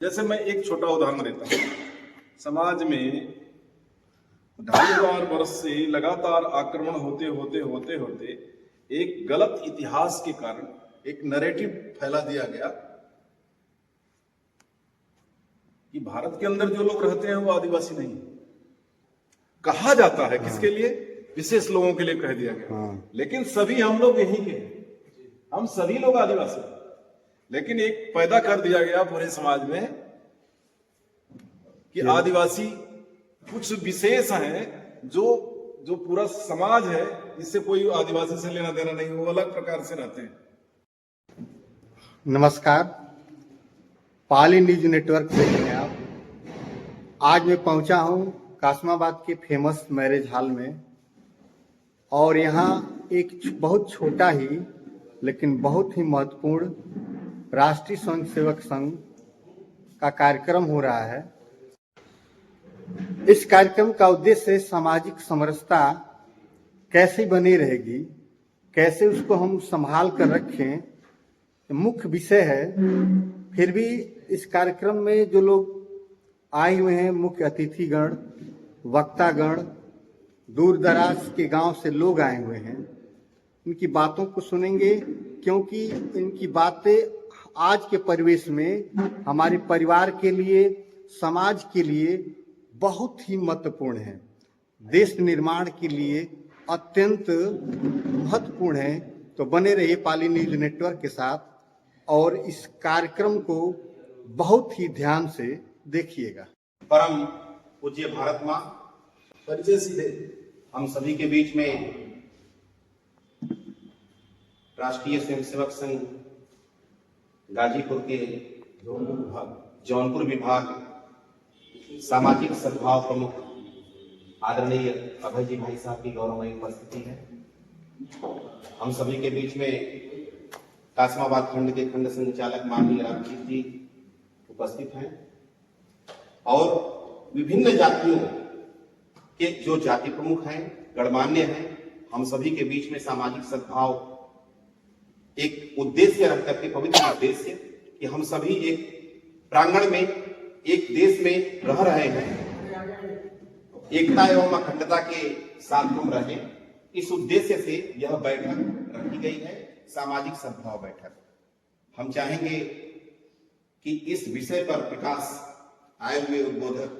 जैसे मैं एक छोटा उदाहरण देता हूँ। समाज में 2500 वर्ष से लगातार आक्रमण होते होते होते होते एक गलत इतिहास के कारण एक नैरेटिव फैला दिया गया कि भारत के अंदर जो लोग रहते हैं वो आदिवासी नहीं। कहा जाता है किसके लिए? विशेष लोगों के लिए कह दिया गया। लेकिन सभी हम लोग यहीं के हैं, हम सभी लोग आदिवासी। लेकिन एक पैदा कर दिया गया पूरे समाज में कि आदिवासी कुछ विशेष हैं, जो पूरा समाज है इससे कोई आदिवासी से लेना देना नहीं, वो अलग प्रकार से रहते हैं। नमस्कार, पाली न्यूज नेटवर्क से हैं आप। आज मैं पहुंचा हूं कासमाबाद के फेमस मैरिज हॉल में, और यहाँ एक बहुत छोटा ही लेकिन बहुत ही महत्वपूर्ण राष्ट्रीय स्वयंसेवक संघ का कार्यक्रम हो रहा है। इस कार्यक्रम का उद्देश्य सामाजिक समरसता कैसे बनी रहेगी, कैसे उसको हम संभाल कर रखें, मुख्य विषय है। फिर भी इस कार्यक्रम में जो लोग आए हुए हैं, मुख्य अतिथिगण, वक्तागण, दूर दराज के गांव से लोग आए हुए हैं, इनकी बातों को सुनेंगे, क्योंकि इनकी बातें आज के परिवेश में हमारे परिवार के लिए, समाज के लिए बहुत ही महत्वपूर्ण है, देश निर्माण के लिए अत्यंत महत्वपूर्ण है। तो बने रहिए पाली न्यूज नेटवर्क के साथ और इस कार्यक्रम को बहुत ही ध्यान से देखिएगा। परम पूज्य भारत माँ परिचय सीधे हम सभी के बीच में राष्ट्रीय स्वयंसेवक संघ गाजीपुर के जौनपुर विभाग सामाजिक सद्भाव प्रमुख आदरणीय अभय जी भाई साहब की गौरवमयी उपस्थिति है। हम सभी के बीच में कासमाबाद खंड के खंड संचालक माननीय रामजीत जी उपस्थित हैं, और विभिन्न जातियों के जो जाति प्रमुख हैं, गणमान्य हैं। हम सभी के बीच में सामाजिक सद्भाव एक उद्देश्य रख करके, पवित्र उद्देश्य कि हम सभी एक प्रांगण में, एक देश में रह रहे हैं, एकता एवं अखंडता के साथ हम रहें। इस उद्देश्य से यह बैठक रखी गई है, सामाजिक सद्भाव बैठक। हम चाहेंगे कि इस विषय पर प्रकाश आए हुए उद्बोधक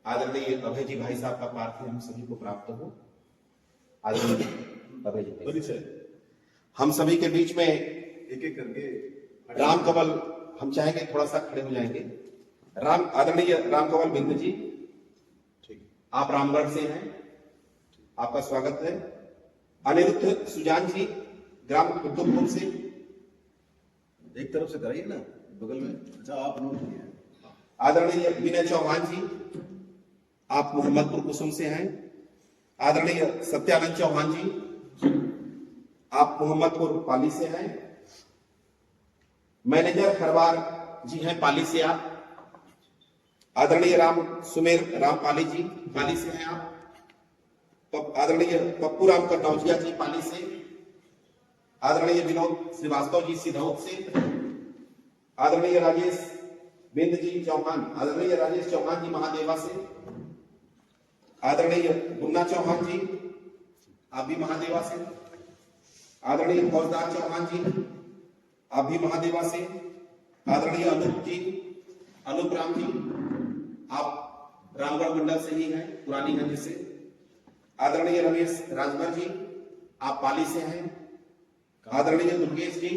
आदरणीय अभय जी भाई साहब का पार्थिव हम सभी को प्राप्त हो। आदरणीय अभय जी परिचय हम सभी के बीच में एक एक करके राम कमल, हम चाहेंगे थोड़ा सा खड़े हो जाएंगे। आदरणीय राम कमल बिंद जी, ठीक, आप रामगढ़ से हैं, आपका स्वागत है। अनिरुद्ध सुजान जी, ग्राम कुतुबपुर से, एक तरफ से कराइए ना, बगल में। अच्छा, आप नोट किए। आदरणीय विनय चौहान जी, आप मोहम्मदपुर कुसुम से हैं। आदरणीय सत्यानंद चौहान जी, आप मोहम्मदपुर पाली से हैं। मैनेजर खरवार जी हैं, पाली से आप। आदरणीय राम सुमेर राम पाली जी, पाली से हैं आप। आदरणीय पप्पू राम कटौजिया जी, पाली से। आदरणीय विनोद श्रीवास्तव जी, सिद्धौत से। आदरणीय राजेश बिंद जी चौहान, आदरणीय राजेश चौहान जी, महादेवा से। आदरणीय गुन्ना चौहान जी, आप भी महादेवा से। आदरणीय फौजदार चौहान जी, आप भी महादेवा से। आदरणीय अनूप जी, अनूप राम जी, आप रामगढ़ मंडल से ही हैं, पुरानी गंज से। आदरणीय रमेश राजभर जी, आप पाली से हैं। आदरणीय दुर्गेश जी,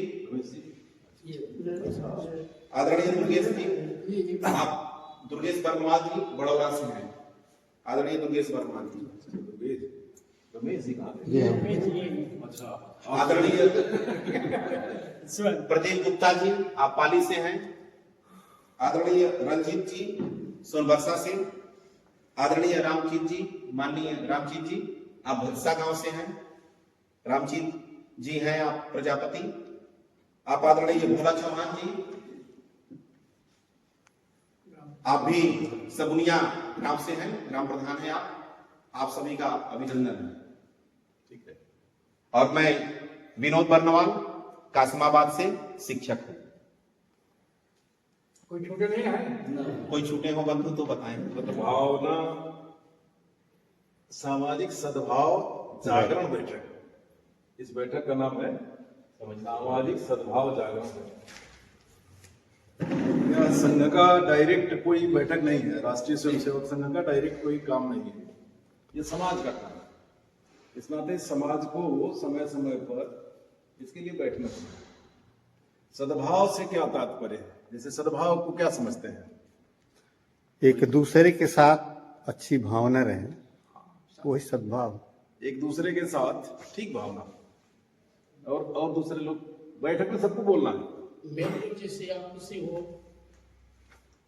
आदरणीय दुर्गेश जी, आप दुर्गेश वर्मा जी बड़ौदा से हैं। आदरणीय दुर्गेश वर्मा जी, रमेश जी अच्छा। आदरणीय प्रदीप गुप्ता जी, आप पाली से हैं। आदरणीय रंजीत जी, सोनबरसा से। आदरणीय रामचीत जी, माननीय रामचीत जी, आप भरसा गांव से हैं। रामचीत जी हैं आप प्रजापति। आप आदरणीय भोला चौहान जी, आप भी सबुनिया गांव से हैं, ग्राम प्रधान हैं आप सभी का अभिनंदन है। ठीक है। और मैं विनोद बर्नवाल कासमाबाद से शिक्षक हूं। कोई छूटे नहीं है। कोई छूटे हो बंधु तो बताएं। भावना सामाजिक सद्भाव जागरण बैठक, इस बैठक का नाम है सामाजिक सद्भाव जागरण बैठक। यह संघ का डायरेक्ट कोई बैठक नहीं है, राष्ट्रीय स्वयंसेवक संघ का डायरेक्ट कोई काम नहीं है, ये समाज का काम है। इस नाते समाज को समय समय पर इसके लिए बैठना चाहिए। सद्भाव से क्या तात्पर्य है? जैसे सद्भाव को क्या समझते हैं? एक दूसरे के साथ अच्छी भावना रहे, वही सद्भाव। एक दूसरे के साथ ठीक भावना, और दूसरे लोग बैठक में सबको बोलना है। मेरे जैसे आप किसी हो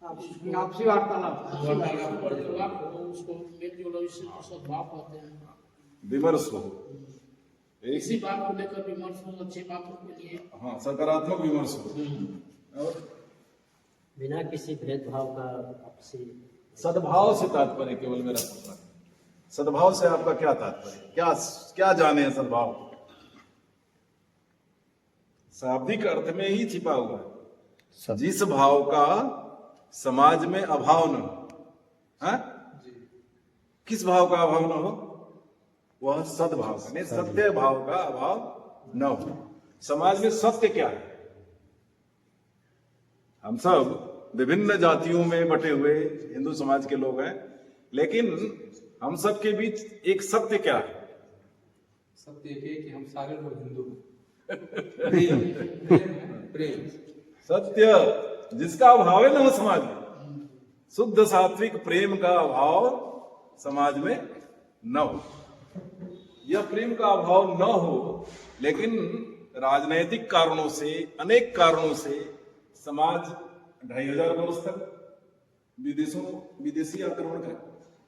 आपसी वार्तालाप वार्तालाप हो, उसको मेलजोल सद्भाव कहते हैं। विमर्श हो, इसी बात को लेकर विमर्श हो, अच्छी बातों के लिए। हाँ, सकारात्मक विमर्श हो, और बिना किसी भेदभाव का आपसी। सद्भाव से तात्पर्य केवल मेरा पूछना है, सद्भाव से आपका क्या तात्पर्य, क्या क्या जाने हैं सद्भाव? शाब्दिक अर्थ में ही छिपा हुआ है, जिस भाव का समाज में अभाव न हो। हाँ? किस भाव का अभाव न हो? वह सद्भाव का, नहीं सत्य भाव का अभाव न हो। समाज में सत्य क्या है? हम सब विभिन्न जातियों में बटे हुए हिंदू समाज के लोग हैं, लेकिन हम सब के बीच एक सत्य क्या है? सत्य एक है कि हम सारे लोग हिंदू हैं। प्रेम प्रेम सत्य जिसका अभाव है ना वो समाज में, शुद्ध सात्विक प्रेम का अभाव समाज में न हो। यह प्रेम का अभाव न हो, लेकिन राजनैतिक कारणों से, अनेक कारणों से समाज 2500 वर्ष तक विदेशी आक्रमण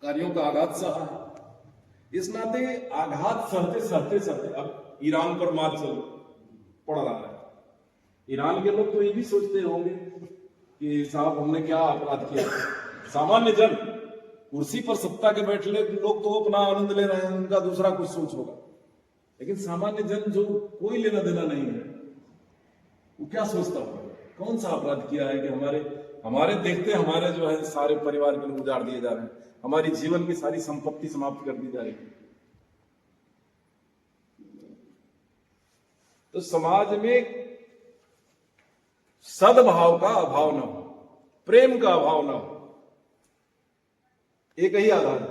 कार्यों का आघात सहा है। इस नाते आघात सहते सहते सहते अब ईरान पर मार चल पड़ रहा है। ईरान के लोग तो ये भी सोचते होंगे कि साहब हमने क्या अपराध किया। सामान्य जन कुर्सी पर सत्ता के बैठे लोग तो अपना आनंद ले रहे हैं, उनका दूसरा कुछ सोच होगा, लेकिन सामान्य जन जो कोई लेना देना नहीं है, वो क्या सोचता होगा? कौन सा अपराध किया है कि हमारे देखते हमारे जो है सारे परिवार के लोग उजाड़ दिए जा रहे हैं, हमारी जीवन की सारी संपत्ति समाप्त कर दी जा रही है। तो समाज में सद्भाव का अभाव न हो, प्रेम का अभाव न हो, एक ही आधार है,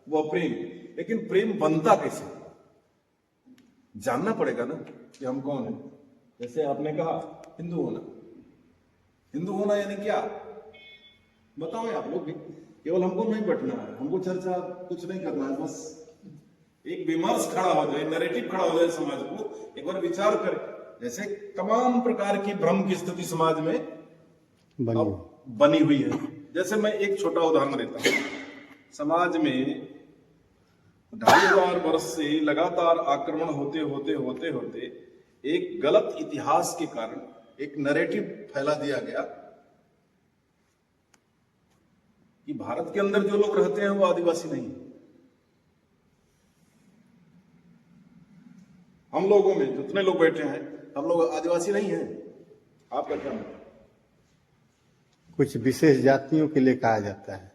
वो प्रेम। लेकिन प्रेम बनता कैसे? जानना पड़ेगा ना कि हम कौन हैं। जैसे आपने कहा हिंदू होना, हिंदू होना यानी क्या? बताओ आप लोग भी। केवल हमको नहीं बैठना है, हमको चर्चा कुछ नहीं करना है, बस एक विमर्श खड़ा हो जाए, नैरेटिव खड़ा हो जाए, समाज को एक बार विचार करें। जैसे तमाम प्रकार की भ्रम की स्थिति समाज में बनी हुई है। जैसे मैं एक छोटा उदाहरण देता हूं। समाज में 2500 वर्ष से लगातार आक्रमण होते होते होते होते एक गलत इतिहास के कारण एक नैरेटिव फैला दिया गया कि भारत के अंदर जो लोग रहते हैं वो आदिवासी नहीं। हम लोगों में जितने लोग बैठे हैं, हम लोग आदिवासी नहीं हैं। आपका क्या मतलब? कुछ विशेष जातियों के लिए कहा जाता है।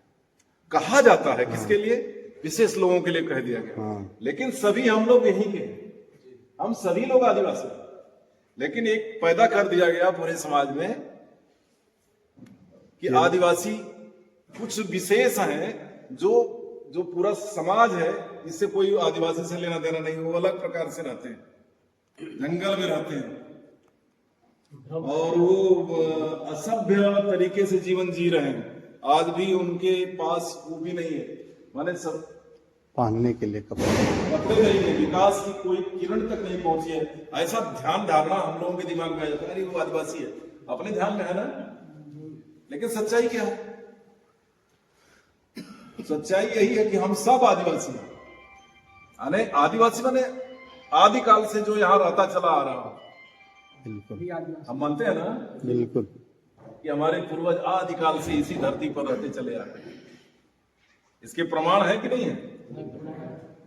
कहा जाता है किसके लिए? विशेष लोगों के लिए कह दिया गया। लेकिन सभी हम लोग यहीं के हैं, हम सभी लोग आदिवासी हैं। लेकिन एक पैदा कर दिया गया पूरे समाज में कि आदिवासी कुछ विशेष हैं, जो पूरा समाज है इससे कोई आदिवासी से लेना देना नहीं, वो अलग प्रकार से रहते हैं, जंगल में रहते हैं और वो असभ्य तरीके से जीवन जी रहे हैं। आज भी उनके पास वो भी नहीं है, माने सब पहनने के लिए कपड़े नहीं है, विकास की कोई किरण तक नहीं पहुंची है। ऐसा ध्यान धारणा हम लोगों के दिमाग में आ जाता है, अरे वो आदिवासी है, अपने ध्यान में है ना। लेकिन सच्चाई क्या है? सच्चाई यही है कि हम सब आदिवासी हैं। यानी आदिवासी माने आदिकाल से जो यहाँ रहता चला आ रहा है। बिल्कुल हम मानते हैं ना बिल्कुल कि हमारे पूर्वज आदिकाल से इसी धरती पर रहते चले आ रहे हैं। इसके प्रमाण है कि नहीं है?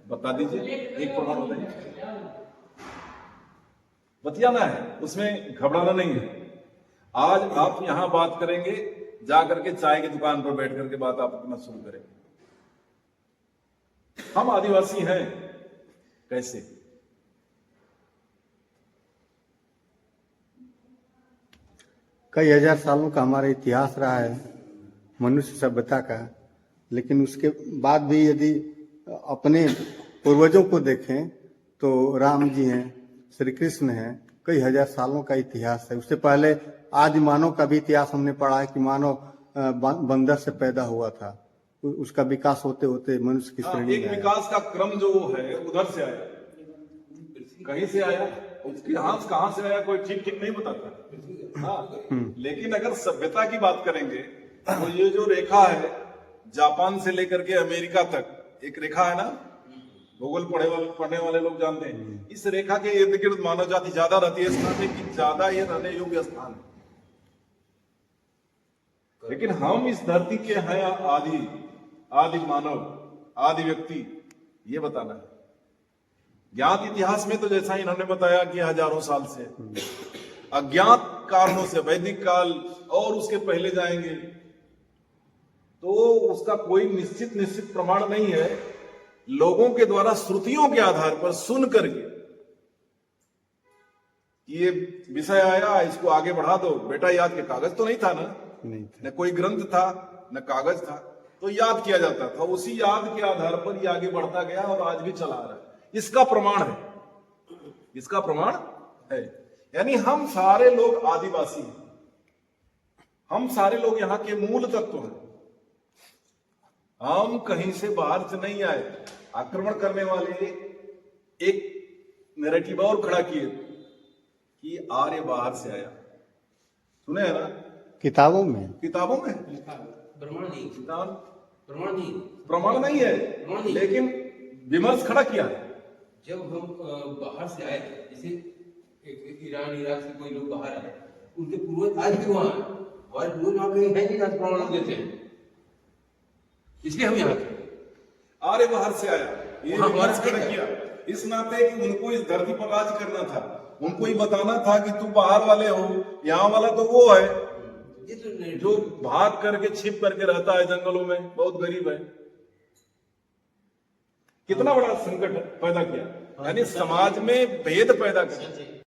बता दीजिए, एक प्रमाण बताइए। बतियाना है, उसमें घबराना नहीं है। आज आप यहां बात करेंगे, जाकर के चाय की दुकान पर बैठ करके बात आप अपना शुरू करेंगे। हम आदिवासी हैं कैसे? कई हजार सालों का हमारा इतिहास रहा है मनुष्य सभ्यता का, लेकिन उसके बाद भी यदि अपने पूर्वजों को देखें तो राम जी हैं, श्री कृष्ण हैं, कई हजार सालों का इतिहास है। उससे पहले आदि मानव का भी इतिहास हमने पढ़ा है कि मानव बंदर से पैदा हुआ था, उसका विकास होते होते मनुष्य की श्रेणी एक में आया। विकास का क्रम जो है उधर से आया, कहीं से आया, उसके हाथ कहां से आया कोई ठीक ठीक नहीं बताता। हाँ, लेकिन अगर सभ्यता की बात करेंगे तो ये जो रेखा है जापान से लेकर के अमेरिका तक एक रेखा है ना, भूगोल पढ़ने वाले लोग जानते हैं, इस रेखा के इर्द गिर्द मानव जाति ज्यादा रहती है, इसका कि ज्यादा ये रहने योग्य स्थान है। लेकिन हम इस धरती के हैं आदि मानव, आदि व्यक्ति, ये बताना है। ज्ञात इतिहास में तो जैसा इन्होंने बताया कि हजारों साल से, अज्ञात कारणों से वैदिक काल और उसके पहले जाएंगे तो उसका कोई निश्चित प्रमाण नहीं है। लोगों के द्वारा श्रुतियों के आधार पर सुन करके ये विषय आया, इसको आगे बढ़ा दो बेटा, याद के कागज तो नहीं था ना, नहीं था। न कोई ग्रंथ था न कागज था, तो याद किया जाता था, उसी याद के आधार पर ये आगे बढ़ता गया और आज भी चला आ रहा है। इसका प्रमाण है, इसका प्रमाण है। यानी हम सारे लोग आदिवासी हैं, हम सारे लोग यहाँ के मूल तत्व हैं, हम कहीं से बाहर से नहीं आए। आक्रमण करने वाले एक नैरेटिव और खड़ा किए कि आर्य बाहर से आया, सुने है ना किताबों में प्रमाण नहीं, प्रमाण नहीं है, लेकिन विमर्श खड़ा किया है। जब हम बाहर से आए, जैसे ईरान इराक से कोई लोग बाहर आए, उनके पूर्वज आज भी वहां हैं, और पूर्वज वहां कहीं है नहीं, प्रमाण देते हैं, इसलिए हम यहाँ थे। आर्य बाहर से आया, ये विमर्श खड़ा किया इस नाते कि उनको इस धरती पर राज करना था, उनको ही बताना था कि तू बाहर वाले हो, यहाँ वाला तो वो है जो भाग करके छिप करके रहता है जंगलों में, बहुत गरीब है। कितना बड़ा संकट पैदा किया, यानी समाज में भेद पैदा किया।